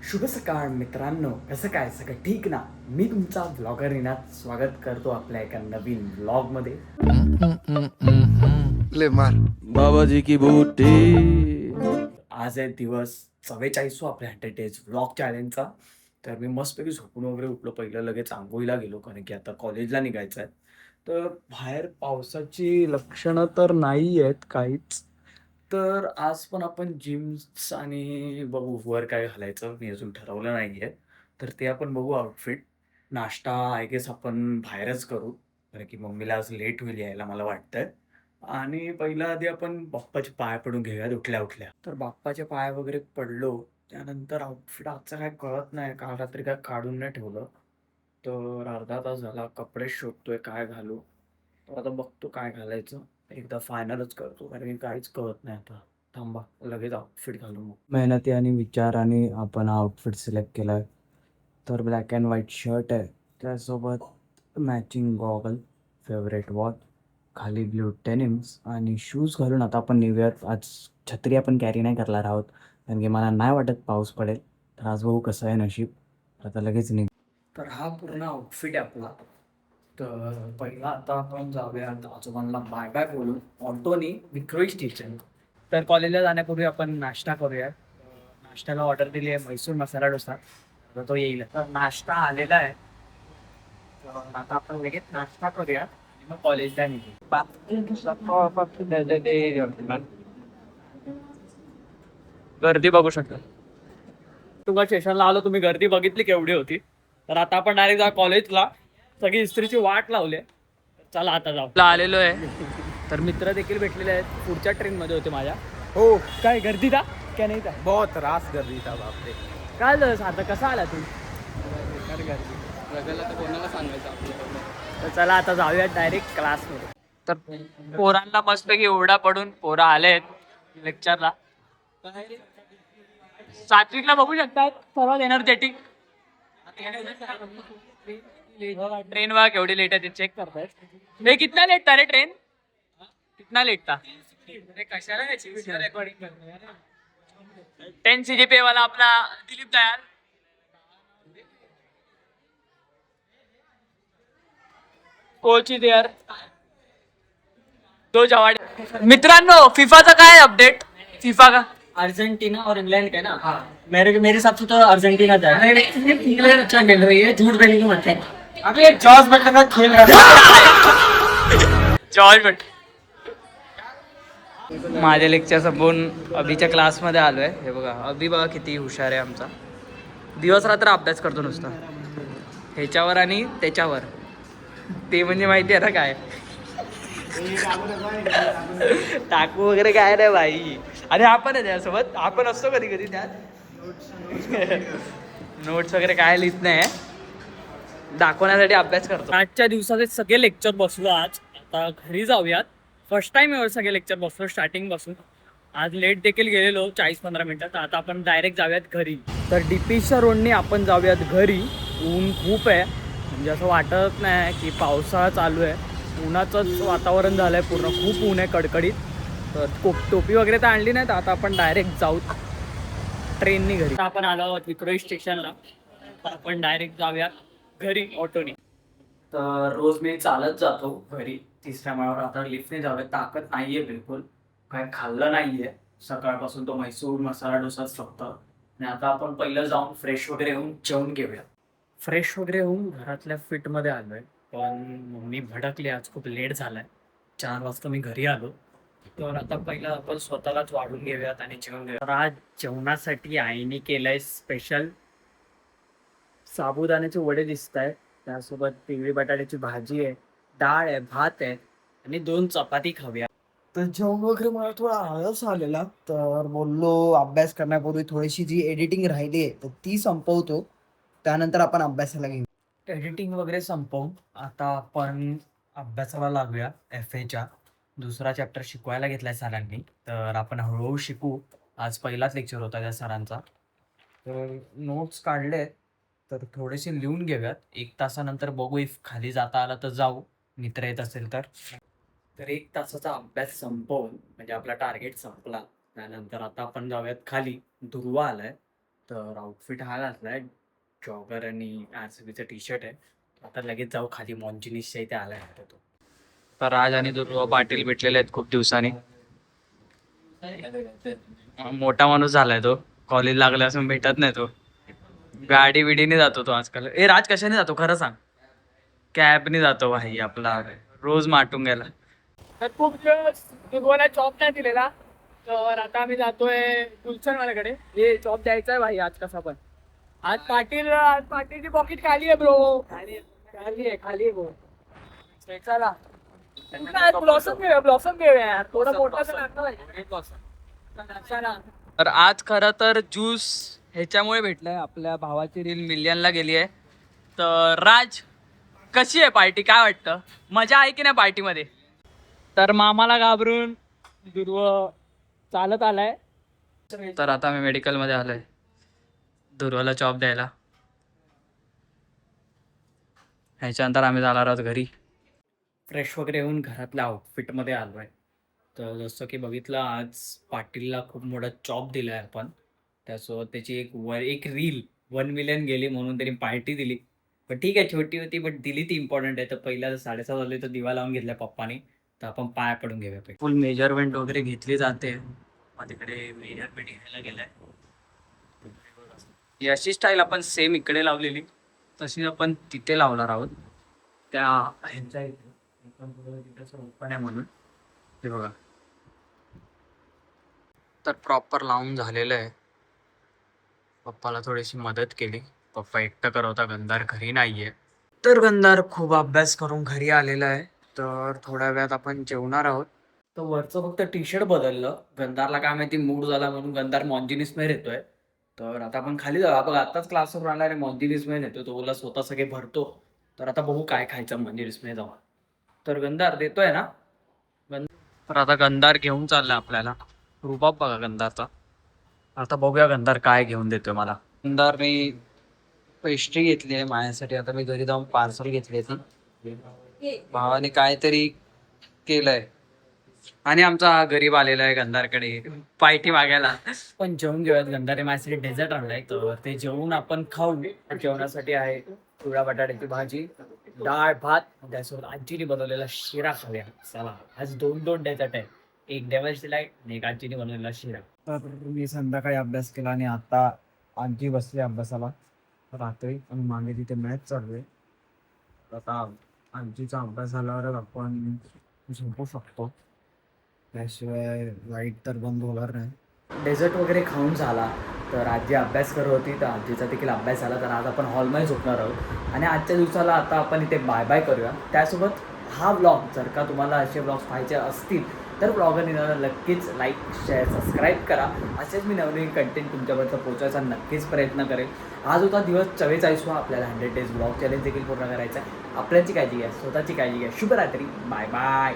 शुभ सकाळ मित्रांनो, कसं काय सगळं ठीक ना? मी तुमचा ब्लॉगर इनात स्वागत करतो आपल्या एका नवीन ब्लॉगमध्ये. ले मार बाबाजी की बूटी. आज आहे दिवस 44 आपल्या 100 डेज ब्लॉग चॅलेंजचा. तर मी मस्तपैकी झोपून वगैरे उठलो. पहिलं लगेच अंघोळीला गेलो, कारण की आता कॉलेजला निघायचं आहे. तर बाहेर पावसाची लक्षणं तर नाही आहेत काहीच. तर आज पण आपण जीन्स आणि बघू वर काय घालायचं, मी अजून ठरवलं नाही आहे. तर ते आपण बघू आउटफिट. नाश्ता आय गेस आपण बाहेरच करू, कारण की मम्मीला आज लेट होईल यायला मला वाटतंय. आणि पहिला आधी आपण बाप्पाचे पाय पडून घेऊयात उठल्या-उठल्या. तर बाप्पाचे पाय वगैरे पडलो, त्यानंतर आउटफिट आजचं काय कळत नाही. काल रात्री काय काढून नाही ठेवलं. तर अर्धा तास झाला कपडे शोधतोय काय घालू. तर आता बघतो काय घालायचं. एकदा फायनलच करतो, कारण की काहीच कळत नाही आता. थांबा, लगेच आउटफिट घालू मग. मेहनती आणि विचाराने आपण आउटफिट सिलेक्ट केलाय. तर ब्लॅक अँड व्हाईट शर्ट आहे, त्यासोबत मॅचिंग गॉगल, फेवरेट वॉच, खाली ब्लू डेनिम्स आणि शूज घालून आता आपण निघूयात. आज छत्री आपण कॅरी नाही करणार आहोत, कारण की मला नाही वाटत पाऊस पडेल. तर आज बघू कसं आहे नशीब. आता लगेच निघ. तर हा पूर्ण आउटफिट आहे आपला. तर पहिला आता आपण जाऊयात आजोबांना बाय बाय बोलून ऑटोनी विक्रोळी स्टेशन. तर कॉलेजला जाण्यापूर्वी आपण नाश्ता करूया. नाश्त्याला ऑर्डर दिली आहे म्हैसूर मसाला डोसा. तर तो येईल. तर नाश्ता आलेला आहे. तर आता आपण लगेच नाश्ता करूया आणि मग कॉलेजला निघू. गर्दी बघू शकता. तुम्हाला स्टेशनला आलो, तुम्ही गर्दी बघितली केवढी होती. तर आता आपण डायरेक्ट जा कॉलेजला. सगळी इस्त्रीची वाट लावली आहे. चला आता जाऊ. आलेलो आहे. तर मित्र देखील भेटलेले आहेत. पुढच्या ट्रेन मध्ये होते माझ्या. हो, काय गर्दी था क्या नाही था? बहुत रास गर्दी था बाप रे. काय झालं आता, कसा आला तू? तर चला आता जाऊया डायरेक्ट क्लासमध्ये. तर पोरांना मस्तपैकी ओरडा पडून पोरं आलेत लेक्चरला. सात्विकला बघू शकतात, सर्वात एनर्जेटिक. ट्रेन बघा केवढी लेट आहे ते चेक करतायत. हे कितना लेट था रे ट्रेन? कितना लेट था? कशाला 10 CGPA वाला अपना Dilip Dayal. Coach is there. दो जवाड. मित्रांनो, फिफाचा काय अपडेट? फिफा का अर्जेंटीना और इंग्लैंड का ना। हाँ। मेरे हिसाब से तो अर्जेंटीना जाए। इंग्लैंड अच्छा खेल रही है, झूठ बोलने को मत है। अभी ये जॉर्ज बटलर का खेल रहा है। George but. माझे लेक्चर संपवून अभिच्या क्लासमध्ये आलोय. हे बघा अभि बघा किती हुशार आहे आमचा. दिवस रात्र अभ्यास करतो नुसता ह्याच्यावर आणि त्याच्यावर. ते म्हणजे माहिती आहे ना काय. टाकू वगैरे काय नाही भाई. आणि आपण आहे त्यासोबत, आपण असतो कधी कधी त्यात. नोट्स वगैरे काय लिहित नाही, दाखवण्यासाठी अभ्यास करतो. आजच्या दिवसाचे सगळे लेक्चर बसलो आज. आता घरी जाऊयात. फर्स्ट टाइम एवढे सगळे लेक्चर बसलो स्टार्टिंग पासून. आज लेट देखील गेलेलो 40-15 मिनिटात. आता आपण डायरेक्ट जाऊयात घरी. तर डीपीच्या रोडने आपण जाऊयात घरी. ऊन खूप आहे, म्हणजे असं वाटत नाही की पावसाळा चालू आहे. उन्हाचंच वातावरण झालं आहे पूर्ण. खूप ऊन आहे कडकडीत. तर टोपी वगैरे तर आणली नाही. तर आता आपण डायरेक्ट जाऊ ट्रेननी घरी. आता आपण आलो आहोत विक्रोळी स्टेशनला. तर आपण डायरेक्ट जाऊयात घरी ऑटोनी. तर रोज मी चालत जातो घरी. तिसऱ्या माळ्यावर आता लिफ्टने जाऊयात. ताकद नाहीये बिलकुल. काय खाल्लं नाहीये सकाळपासून, तो म्हैसूर मसाला डोसाच फक्त. आणि आता आपण पहिलं जाऊन फ्रेश वगैरे होऊन जेवून घेऊया. फ्रेश वगैरे होऊन घरातल्या फिटमध्ये आलोय. पण मम्मी भडकली, आज खूप लेट झालाय. 4 वाजता मी घरी आलो. तर आता पहिलं आपण स्वतःलाच वाढून घेऊयात आणि जेवण घेऊयात. तर आज जेवणासाठी आईने केलंय स्पेशल साबुदाण्याचे वडे दिसत आहेत. त्यासोबत पिवळी बटाट्याची भाजी आहे, डाळ आहे, भात आहे आणि 2 चपाती खाऊया. तर जेवण वगैरे मला थोडा आळस आलेला. तर बोललो अभ्यास करण्यापूर्वी थोडीशी जी एडिटिंग राहिली आहे तर ती संपवतो. त्यानंतर आपण अभ्यासाला घेऊ. एडिटिंग वगैरे संपवून आता आपण अभ्यासाला लागूया. FAच्या दुसरा चॅप्टर शिकवायला घेतलाय सरांनी. तर आपण हळूहळू शिकू. आज पहिलाच लेक्चर होता त्या सरांचा. तर नोट्स काढले, तर थोडेसे लिहून घेऊयात. 1 तासानंतर बघू, इफ खाली जाता आलं तर जाऊ, मित्र येत असेल तर. तर 1 तासाचा अभ्यास संपवून म्हणजे आपला टार्गेट संपला. त्यानंतर आता आपण जाऊयात खाली. दुर्वा आलाय, तर आउटफिट हा घातलाय, जॉगर आणि आरसीबीचं टी शर्ट आहे. आता लगेच जाऊ खाली मॉन्जिनिसच्या इथे आलाय आता तो. तर राज आणि दुर्वा पाटील भेटलेले आहेत खूप दिवसांनी. मोठा माणूस झालाय तो, कॉलेज लागला असून भेटत नाही तो. गाडी बिडीने जातो तो आजकाल. ए राज कशाने जातो खरं सांग? कॅबने जातो भाई आपला, रोज माटून गेला. तर खूप दिवस दुर्वाला जॉब नाही दिलेला, तर आता आम्ही जातोय गुलशनवाल्याकडे. हे जॉब द्यायचा आहे भाई आज कसा पण. आज पाटीलची पॉकेट खाली आहे ब्रो. खाली आहे ब्रो. चला ब्लॉसम घेऊया यार, थोडं मोठा तर लागतं भाई. चला. तर आज खरं तर ज्यूस ह्याच्यामुळे भेटलाय, आपल्या भावाची रील मिलियनला गेली आहे. तर राज कशी आहे पार्टी, काय वाटतं? मजा आहे की नाही पार्टीमध्ये? तर मामाला घाबरून दुर्व चालत आलाय. तर आता मी मेडिकलमध्ये आलोय दुर्वाला जॉब द्यायला. ह्याच्यानंतर आम्ही जाणार आहोत घरी. फ्रेश वगैरे होऊन घरातल्या आउटफिटमध्ये आलो आहे. तर जसं की बघितलं, आज पाटीलला खूप मोठा जॉब दिला आहे आपण. त्यासोबत त्याची एक रील 1 मिलियन गेली म्हणून त्यांनी पार्टी दिली. पण ठीक आहे, छोटी होती बट दिली ती इम्पॉर्टंट आहे. तर पहिला 7:30 वाजले तर दिवा लावून घेतला पप्पाने. तर आपण पाया पडून घेऊया पहिले. फुल मेजरमेंट वगैरे घेतली जाते. मग तिकडे मेजरमेंट घ्यायला गेलाय. ही अशी स्टाईल आपण सेम इकडे लावलेली, तशी आपण तिथे लावणार आहोत त्या ह्यांच्या इथे. ओपन आहे म्हणून हे बघा. तर प्रॉपर लावून झालेलं आहे. पप्पाला थोडीशी मदत केली. पप्पा एकटं करवता, गंधार घरी नाहीये. तर गंधार खूप अभ्यास करून घरी आलेला आहे. तर थोड्या वेळात आपण जेवणार आहोत. तर वरचं फक्त टी शर्ट बदललं. गंधारला काय माहिती मूड झाला म्हणून गंधार मॉन्जिनिसमध्ये येतोय. तर आता आपण खाली जाऊ. बघा आताच क्लासवर राहणार आहे, मॉन्जिनिसमध्ये येतो तो. बोला स्वतः सगळे भरतो. तर आता बघू काय खायचं मॉन्जिनिसमध्ये जाऊ. तर गंधार देतोय ना? तर आता गंधार घेऊन चाललाय आपल्याला. रुबाब बघा गंधारचा. आता बघूया गंधार काय घेऊन देतोय मला. गंधारने पेस्ट्री घेतली आहे माझ्यासाठी. आता मी घरी जाऊन पार्सल घेतली ती. भावाने काहीतरी केलंय आणि आमचा हा गरीब आलेला आहे गंधारकडे पार्टी मागायला. पण जेवून घेऊयात. गंधारे माझ्यासाठी डेझर्ट आणलाय, तर ते जेवून आपण खाऊ. जेवणासाठी आहे पिवळ्या बटाट्याची भाजी, डाळ, भात, त्यासोबत आजीने बनवलेला शिरा खाऊया. चला, आज 2 डेझर्ट आहे. एक डेव्हल्स डिलाइट आणि एक आजीने बनवलेला शिरा. तर मी संध्याकाळी अभ्यास केला आणि आता आजी बसली अभ्यासाला रात्री, आणि मागे तिथे मॅच चालू आहे. आता आजीचा अभ्यास झाल्यावरच आपण झोपू शकतो, त्याशिवाय लाईट तर बंद होणार नाही. डेझर्ट वगैरे खाऊन झाला. तर आजी अभ्यास करत होती, तर आजीचा देखील अभ्यास झाला. तर आज आपण हॉलमध्ये झोपणार आहोत आणि आजच्या दिवसाला आता आपण इथे बाय बाय करूया. त्यासोबत हा ब्लॉग, जर का तुम्हाला असे ब्लॉग्स पाहायचे असतील तर ब्लॉगर नक्कीच लाईक, शेअर, सबस्क्राईब करा. असेच मी नवनवीन कंटेंट तुमच्यापर्यंत पोहोचायचा नक्कीच प्रयत्न करेन. आज होता दिवस 44वा. आपल्याला 100 डेज ब्लॉग चॅलेंज देखील पूर्ण करायचा आहे. आपल्याची काळजी घ्या, स्वतःची काळजी घ्या. शुभरात्री. Bye bye.